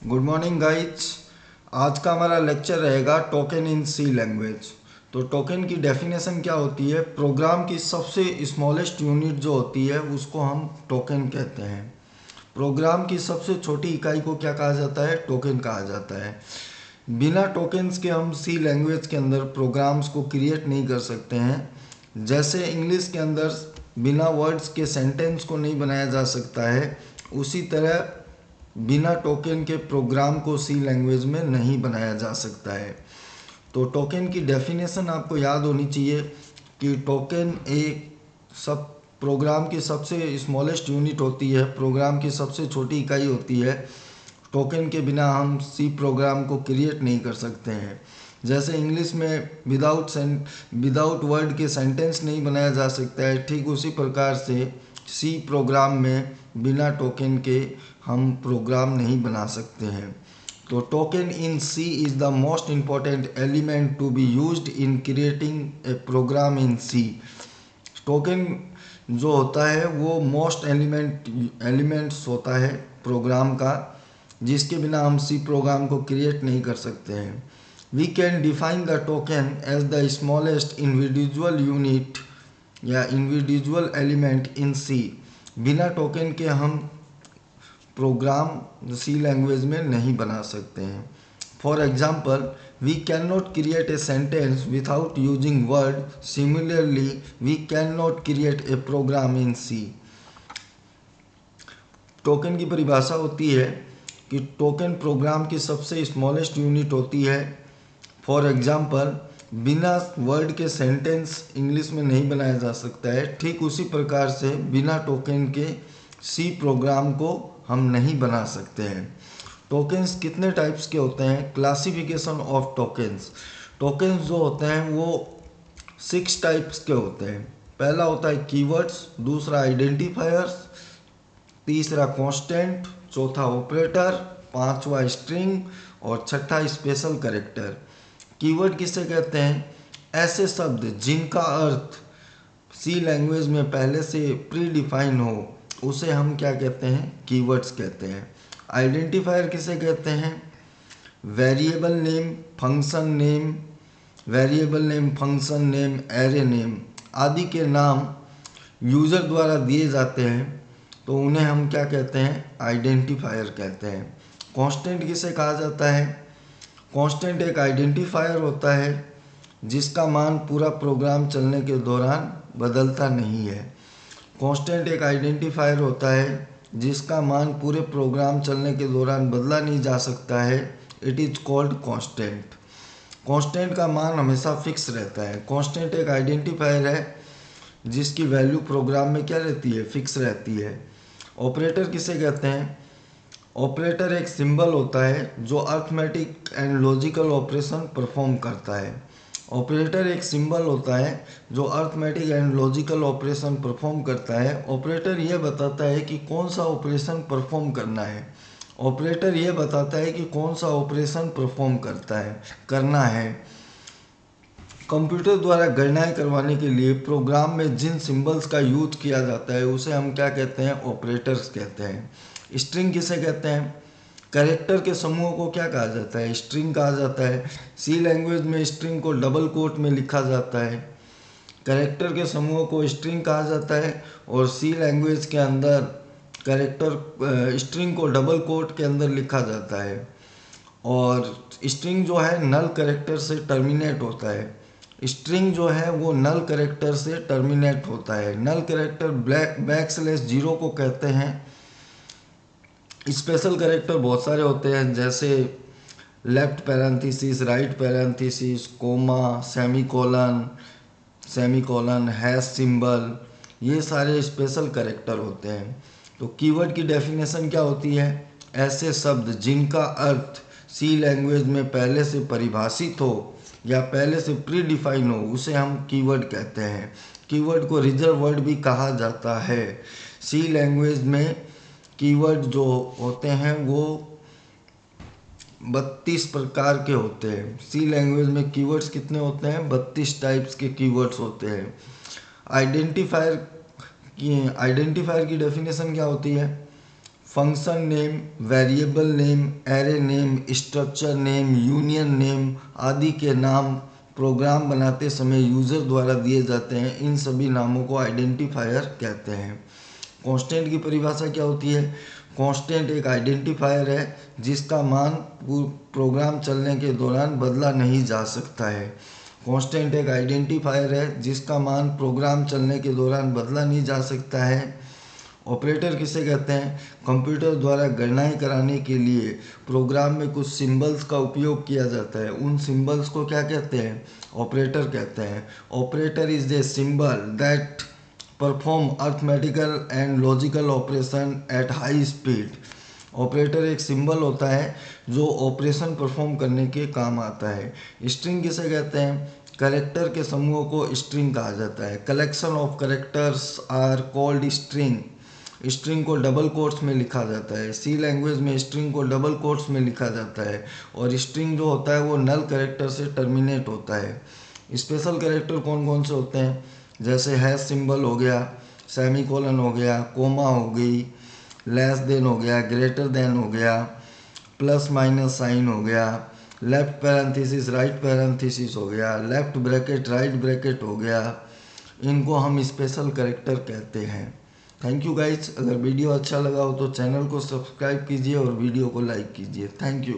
Good morning guys. आज का हमारा लेक्चर रहेगा टोकन इन सी लैंग्वेज। तो टोकन की डेफिनेशन क्या होती है? प्रोग्राम की सबसे स्मॉलेस्ट यूनिट जो होती है उसको हम टोकन कहते हैं। प्रोग्राम की सबसे छोटी इकाई को क्या कहा जाता है? टोकन कहा जाता है। बिना टोकन्स के हम सी लैंग्वेज के अंदर प्रोग्राम्स को क्रिएट नहीं कर सकते हैं। जैसे इंग्लिश के अंदर बिना वर्ड्स के सेंटेंस को नहीं बनाया जा सकता है, उसी तरह बिना टोकन के प्रोग्राम को सी लैंग्वेज में नहीं बनाया जा सकता है। तो टोकन की डेफिनेशन आपको याद होनी चाहिए कि टोकन एक सब प्रोग्राम की सबसे स्मॉलेस्ट यूनिट होती है, प्रोग्राम की सबसे छोटी इकाई होती है। टोकन के बिना हम सी प्रोग्राम को क्रिएट नहीं कर सकते हैं। जैसे इंग्लिश में विदाउट वर्ड के सेंटेंस नहीं बनाया जा सकता है, ठीक उसी प्रकार से सी प्रोग्राम में बिना टोकन के हम प्रोग्राम नहीं बना सकते हैं। तो token in C is the most important element to be used in creating a program in C. Token जो होता है वो मोस्ट एलिमेंट्स होता है प्रोग्राम का, जिसके बिना हम सी प्रोग्राम को क्रिएट नहीं कर सकते हैं। We can define the token as the smallest individual unit या इंडिविजुअल एलिमेंट इन सी। बिना टोकन के हम प्रोग्राम सी लैंग्वेज में नहीं बना सकते हैं। For example, we can not create a sentence without using word. Similarly, we can not create a program in C. Token की परिभाषा होती है कि टोकन प्रोग्राम की सबसे स्मॉलेस्ट यूनिट होती है। फॉर एग्जाम्पल, बिना वर्ड के सेंटेंस इंग्लिश में नहीं बनाया जा सकता है, ठीक उसी प्रकार से बिना टोकन के सी प्रोग्राम को हम नहीं बना सकते हैं। टोकन्स कितने टाइप्स के होते हैं? Classification of tokens. टोकन्स जो होते हैं वो 6 टाइप्स के होते हैं। पहला होता है कीवर्ड्स, दूसरा आइडेंटिफायर्स, तीसरा कांस्टेंट, चौथा ऑपरेटर, पांचवा स्ट्रिंग और छठा स्पेशल कैरेक्टर। कीवर्ड किसे कहते हैं? ऐसे शब्द जिनका अर्थ सी लैंग्वेज में पहले से प्री डिफाइन हो, उसे हम क्या कहते हैं? कीवर्ड्स कहते हैं। आइडेंटिफायर किसे कहते हैं? Variable name, function name, variable name, function name, array name आदि के नाम यूज़र द्वारा दिए जाते हैं, तो उन्हें हम क्या कहते हैं? आइडेंटिफायर कहते हैं। कांस्टेंट किसे कहा जाता है? कांस्टेंट एक आइडेंटिफायर होता है जिसका मान पूरा प्रोग्राम चलने के दौरान बदलता नहीं है। कांस्टेंट एक आइडेंटिफायर होता है जिसका मान पूरे प्रोग्राम चलने के दौरान बदला नहीं जा सकता है। It is called constant. Constant का मान हमेशा फिक्स रहता है। कांस्टेंट एक आइडेंटिफायर है जिसकी वैल्यू प्रोग्राम में क्या रहती है? फिक्स रहती है। ऑपरेटर किसे कहते हैं? ऑपरेटर एक सिंबल होता है जो arithmetic and logical operation perform करता है। ऑपरेटर एक सिंबल होता है जो arithmetic and logical operation perform करता है। ऑपरेटर यह बताता है कि कौन सा ऑपरेशन परफॉर्म करना है। ऑपरेटर यह बताता है कि कौन सा ऑपरेशन परफॉर्म करना है। कंप्यूटर द्वारा गणनाएं करवाने के लिए प्रोग्राम में जिन सिंबल्स का यूज किया जाता है उसे हम क्या कहते हैं? ऑपरेटर्स कहते हैं। स्ट्रिंग किसे कहते हैं? कैरेक्टर के समूह को क्या कहा जाता है? स्ट्रिंग कहा जाता है। सी लैंग्वेज में स्ट्रिंग को डबल कोट में लिखा जाता है। कैरेक्टर के समूह को स्ट्रिंग कहा जाता है और सी लैंग्वेज के अंदर स्ट्रिंग को डबल कोट के अंदर लिखा जाता है। और स्ट्रिंग जो है नल कैरेक्टर से टर्मिनेट होता है। स्ट्रिंग जो है वो नल कैरेक्टर से टर्मिनेट होता है। नल कैरेक्टर \0 को कहते हैं। स्पेशल कैरेक्टर बहुत सारे होते हैं, जैसे left parenthesis, right parenthesis, comma, semicolon, hash symbol, ये सारे स्पेशल कैरेक्टर होते हैं। तो कीवर्ड की डेफिनेशन क्या होती है? ऐसे शब्द जिनका अर्थ सी लैंग्वेज में पहले से परिभाषित हो या पहले से प्री डिफाइन हो, उसे हम कीवर्ड कहते हैं। कीवर्ड को रिजर्व वर्ड भी कहा जाता है। सी लैंग्वेज में कीवर्ड जो होते हैं वो 32 प्रकार के होते हैं। सी लैंग्वेज में कीवर्ड्स कितने होते हैं? 32 टाइप्स के कीवर्ड्स होते हैं। आइडेंटिफायर की डेफिनेशन क्या होती है? Function name, variable name, array name, structure name, union name आदि के नाम प्रोग्राम बनाते समय यूज़र द्वारा दिए जाते हैं। इन सभी नामों को आइडेंटिफायर कहते हैं। कांस्टेंट की परिभाषा क्या होती है? कांस्टेंट एक आइडेंटिफायर है जिसका मान प्रोग्राम चलने के दौरान बदला नहीं जा सकता है। कांस्टेंट एक आइडेंटिफायर है जिसका मान प्रोग्राम चलने के दौरान बदला नहीं जा सकता है। ऑपरेटर किसे कहते हैं? कंप्यूटर द्वारा गणनाएं कराने के लिए प्रोग्राम में कुछ सिंबल्स का उपयोग किया जाता है। उन सिंबल्स को क्या कहते हैं? ऑपरेटर कहते हैं। Operator is a symbol that perform arithmetical and logical operation at high speed. Operator एक सिंबल होता है जो ऑपरेशन परफॉर्म करने के काम आता है। स्ट्रिंग किसे कहते हैं? कैरेक्टर के समूह को स्ट्रिंग कहा जाता है। Collection of characters are called string. String को डबल कोट्स में लिखा जाता है। सी लैंग्वेज में स्ट्रिंग को डबल कोट्स में लिखा जाता है और स्ट्रिंग जो होता है वो नल कैरेक्टर से टर्मिनेट होता है। स्पेशल कैरेक्टर कौन कौन से होते हैं? जैसे हैश सिंबल हो गया, सेमीकोलन हो गया, कोमा हो गई, लेस देन हो गया, ग्रेटर देन हो गया, प्लस माइनस साइन हो गया, लेफ्ट पैरेंथेसिस राइट पैरेंथेसिस हो गया, लेफ्ट ब्रैकेट राइट ब्रैकेट हो गया। इनको हम स्पेशल कैरेक्टर कहते हैं। Thank you guys. अगर वीडियो अच्छा लगा हो तो चैनल को सब्सक्राइब कीजिए और वीडियो को लाइक कीजिए। Thank you.